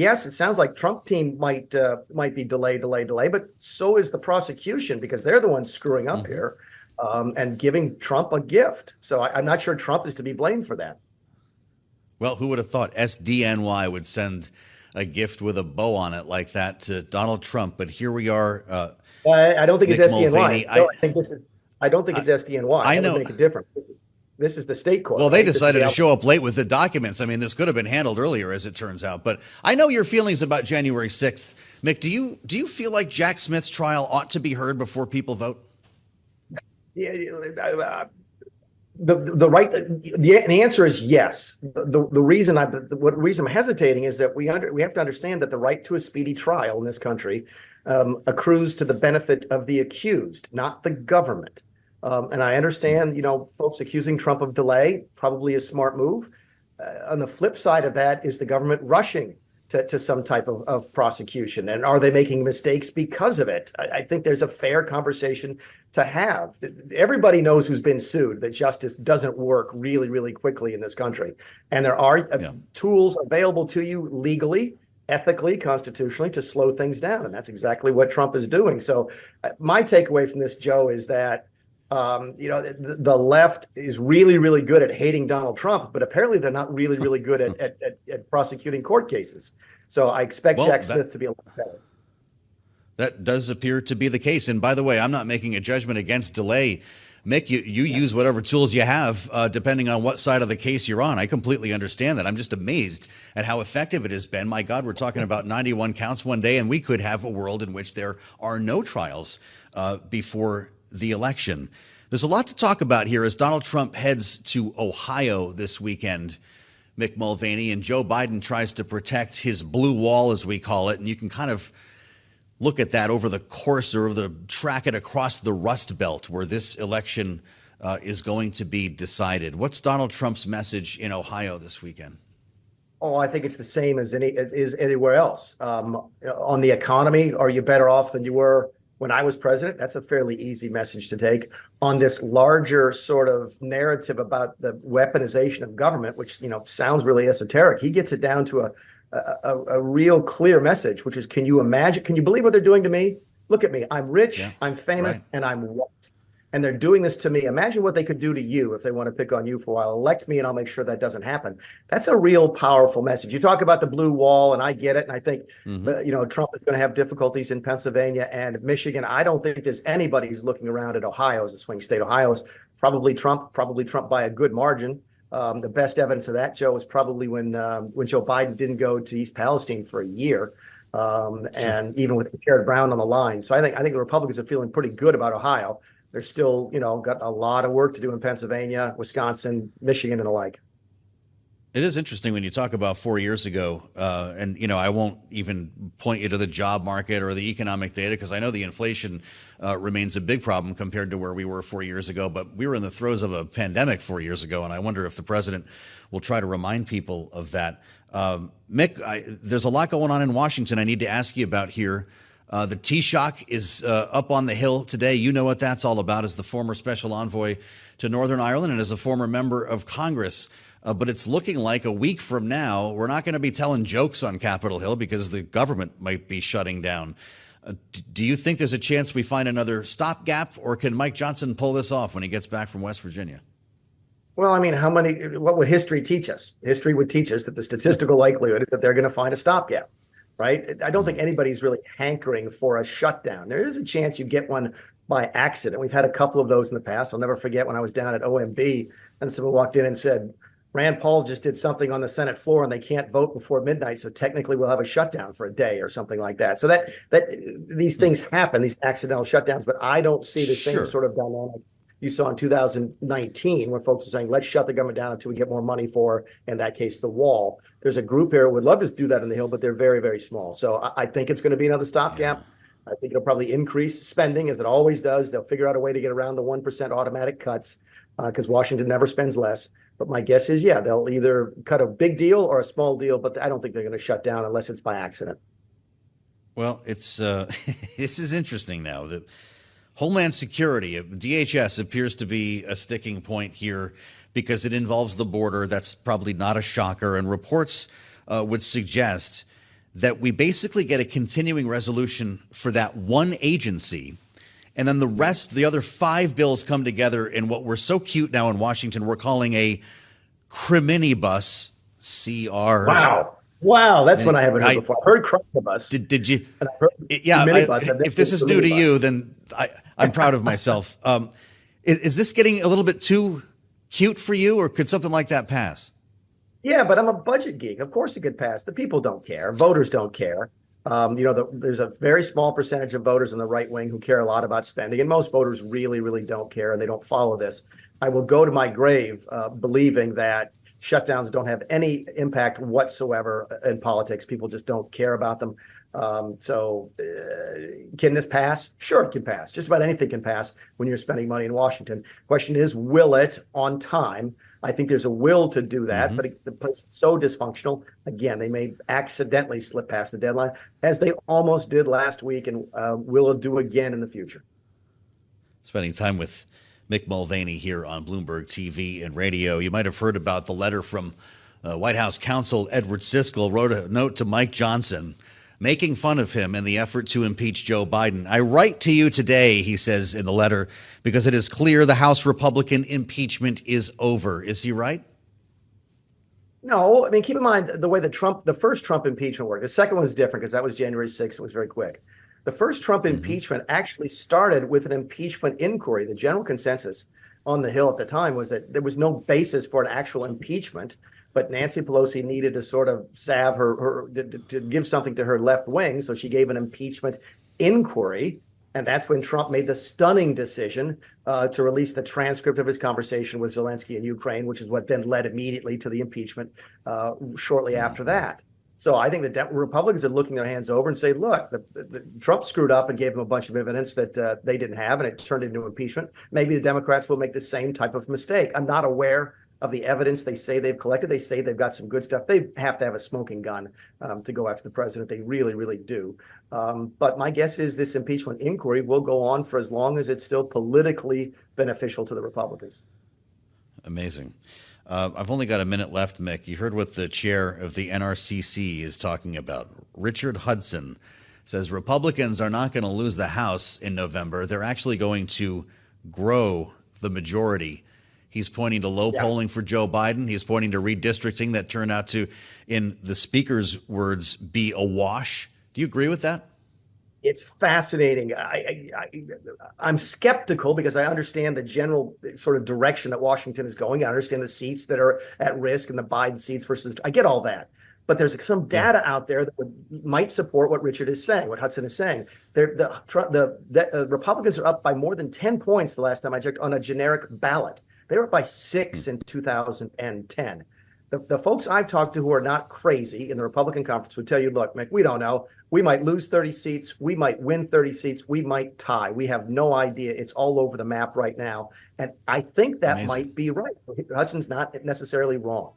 yes, it sounds like Trump team might be delay, but so is the prosecution because they're the ones screwing up here and giving Trump a gift. So I'm not sure Trump is to be blamed for that. Well, who would have thought SDNY would send a gift with a bow on it like that to Donald Trump? But here we are. I don't think Mick it's SDNY. Mulvaney. I don't think it's SDNY. I know. That would make a difference. This is the state court. Well, they right? decided to show up late with the documents. I mean, this could have been handled earlier, as it turns out. But I know your feelings about January 6th. Mick, do you feel like Jack Smith's trial ought to be heard before people vote? Yeah, the answer is yes. The reason I'm hesitating is that we have to understand that the right to a speedy trial in this country accrues to the benefit of the accused, not the government. And I understand, folks accusing Trump of delay, probably a smart move. On the flip side of that is the government rushing to some type of prosecution. And are they making mistakes because of it? I think there's a fair conversation to have. Everybody knows who's been sued that justice doesn't work really, really quickly in this country. And there are tools available to you legally, ethically, constitutionally to slow things down. And that's exactly what Trump is doing. So my takeaway from this, Joe, is that the left is really, really good at hating Donald Trump, but apparently they're not really, really good at prosecuting court cases. So I expect Jack Smith to be a lot better. That does appear to be the case. And by the way, I'm not making a judgment against delay. Mick, you use whatever tools you have, depending on what side of the case you're on. I completely understand that. I'm just amazed at how effective it has been. My God, we're talking about 91 counts one day, and we could have a world in which there are no trials before the election. There's a lot to talk about here as Donald Trump heads to Ohio this weekend, Mick Mulvaney, and Joe Biden tries to protect his blue wall, as we call it. And you can kind of look at that over the course or track it across the Rust Belt where this election is going to be decided. What's Donald Trump's message in Ohio this weekend? Oh, I think it's the same as anywhere else. On the economy, are you better off than you were when I was president? That's a fairly easy message to take. On this larger sort of narrative about the weaponization of government, which sounds really esoteric, he gets it down to a real clear message, which is, can you believe what they're doing to me? Look at me. I'm rich, I'm famous, and I'm white. And they're doing this to me. Imagine what they could do to you if they want to pick on you for a while. Elect me and I'll make sure that doesn't happen. That's a real powerful message. You talk about the blue wall, and I get it. And I think, Trump is going to have difficulties in Pennsylvania and Michigan. I don't think there's anybody who's looking around at Ohio as a swing state. Ohio is probably Trump by a good margin. The best evidence of that, Joe, is probably when Joe Biden didn't go to East Palestine for a year. And even with Sherrod Brown on the line. So I think the Republicans are feeling pretty good about Ohio. They're still, got a lot of work to do in Pennsylvania, Wisconsin, Michigan, and the like. It is interesting when you talk about 4 years ago, and, I won't even point you to the job market or the economic data because I know the inflation remains a big problem compared to where we were 4 years ago. But we were in the throes of a pandemic 4 years ago, and I wonder if the president will try to remind people of that. Mick, there's a lot going on in Washington I need to ask you about here. The Taoiseach is up on the Hill today. You know what that's all about as the former special envoy to Northern Ireland and as a former member of Congress. But it's looking like a week from now, we're not going to be telling jokes on Capitol Hill because the government might be shutting down. Do you think there's a chance we find another stopgap, or can Mike Johnson pull this off when he gets back from West Virginia? Well, I mean, what would history teach us? History would teach us that the statistical likelihood is that they're going to find a stopgap. Right? I don't think anybody's really hankering for a shutdown. There is a chance you get one by accident. We've had a couple of those in the past. I'll never forget when I was down at OMB and someone walked in and said, Rand Paul just did something on the Senate floor and they can't vote before midnight. So technically we'll have a shutdown for a day or something like that. So that these things happen, these accidental shutdowns, but I don't see the same sort of dynamic you saw in 2019 when folks are saying, let's shut the government down until we get more money for, in that case, the wall. There's a group here who would love to do that on the Hill, but they're very, very small. So I think it's going to be another stopgap. I think it'll probably increase spending as it always does. They'll figure out a way to get around the 1% automatic cuts because Washington never spends less. But my guess is, they'll either cut a big deal or a small deal, but I don't think they're going to shut down unless it's by accident. Well, it's this is interesting now. The Homeland Security, DHS, appears to be a sticking point here because it involves the border. That's probably not a shocker. And reports would suggest that we basically get a continuing resolution for that one agency, and then the rest, the other 5 bills come together in what we're so cute now in Washington, we're calling a criminibus, CR. Wow, that's And one I haven't heard before. I've heard Crumbus, did you? and I've heard Yeah, minibus. I've never if this heard is new to minibus. you, then I'm proud of myself. Is this getting a little bit too cute for you, or could something like that pass? Yeah, but I'm a budget geek. Of course it could pass. The people don't care. Voters don't care. There's a very small percentage of voters on the right wing who care a lot about spending, and most voters really, really don't care, and they don't follow this. I will go to my grave believing that shutdowns don't have any impact whatsoever in politics. People just don't care about them. Can this pass? Sure, it can pass. Just about anything can pass when you're spending money in Washington. Question is, will it on time? I think there's a will to do that, but the place is so dysfunctional. Again, they may accidentally slip past the deadline, as they almost did last week, and will do again in the future. Spending time with Mick Mulvaney here on Bloomberg TV and radio. You might have heard about the letter from White House counsel Edward Siskel wrote a note to Mike Johnson making fun of him in the effort to impeach Joe Biden. I write to you today, he says in the letter, because it is clear the House Republican impeachment is over. Is he right? No, I mean, keep in mind the way the first Trump impeachment worked. The second one was different because that was January 6th. It was very quick. The first Trump impeachment actually started with an impeachment inquiry. The general consensus on the Hill at the time was that there was no basis for an actual impeachment, but Nancy Pelosi needed to sort of salve to give something to her left wing. So she gave an impeachment inquiry. And that's when Trump made the stunning decision to release the transcript of his conversation with Zelensky in Ukraine, which is what then led immediately to the impeachment shortly after that. So I think the Republicans are looking their hands over and say, look, Trump screwed up and gave them a bunch of evidence that they didn't have, and it turned into impeachment. Maybe the Democrats will make the same type of mistake. I'm not aware of the evidence they say they've collected. They say they've got some good stuff. They have to have a smoking gun to go after the president. They really, really do. But my guess is this impeachment inquiry will go on for as long as it's still politically beneficial to the Republicans. Amazing. I've only got a minute left, Mick. You heard what the chair of the NRCC is talking about. Richard Hudson says Republicans are not going to lose the House in November. They're actually going to grow the majority. He's pointing to low polling for Joe Biden. He's pointing to redistricting that turned out to, in the speaker's words, be a wash. Do you agree with that? It's fascinating. I'm skeptical because I understand the general sort of direction that Washington is going. I understand the seats that are at risk and the Biden seats versus. I get all that, but there's some data out there that might support what Richard is saying, what Hudson is saying. The Republicans are up by more than 10 points the last time I checked on a generic ballot. They were up by 6 in 2010. The folks I've talked to who are not crazy in the Republican conference would tell you, look, Mick, we don't know. We might lose 30 seats. We might win 30 seats. We might tie. We have no idea. It's all over the map right now. And I think that might be right. Hudson's not necessarily wrong.